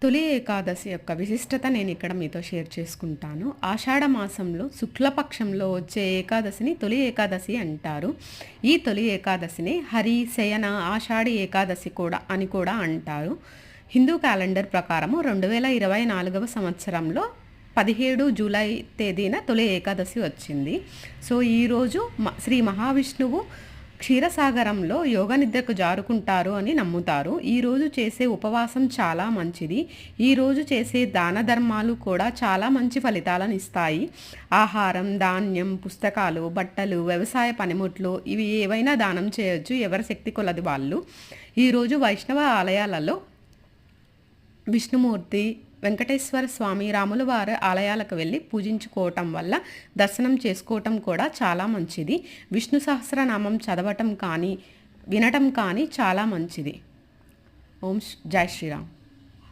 తొలి ఏకాదశి యొక్క విశిష్టత నేను ఇక్కడ మీతో షేర్ చేసుకుంటాను. ఆషాఢ మాసంలో శుక్లపక్షంలో వచ్చే ఏకాదశిని తొలి ఏకాదశి అంటారు. ఈ తొలి ఏకాదశిని హరి శయన ఆషాఢి ఏకాదశి కూడా అంటారు. హిందూ క్యాలెండర్ ప్రకారము 2024వ సంవత్సరంలో 17 జూలై తేదీన తొలి ఏకాదశి వచ్చింది. సో ఈరోజు శ్రీ మహావిష్ణువు క్షీరసాగరంలో యోగ నిద్రకు జారుకుంటారు అని నమ్ముతారు. ఈరోజు చేసే ఉపవాసం చాలా మంచిది. ఈరోజు చేసే దాన ధర్మాలు కూడా చాలా మంచి ఫలితాలను ఇస్తాయి. ఆహారం, ధాన్యం, పుస్తకాలు, బట్టలు, వ్యవసాయ పనిముట్లు ఇవి ఏవైనా దానం చేయొచ్చు, ఎవరి శక్తి కొలది వాళ్ళు. ఈరోజు వైష్ణవ ఆలయాలలో విష్ణుమూర్తి, వెంకటేశ్వర స్వామి, రాముల వారి ఆలయాలకు వెళ్ళి పూజించుకోవటం వల్ల దర్శనం చేసుకోవటం కూడా చాలా మంచిది. విష్ణు సహస్రనామం చదవటం కానీ వినటం కానీ చాలా మంచిది. జై శ్రీరామ్.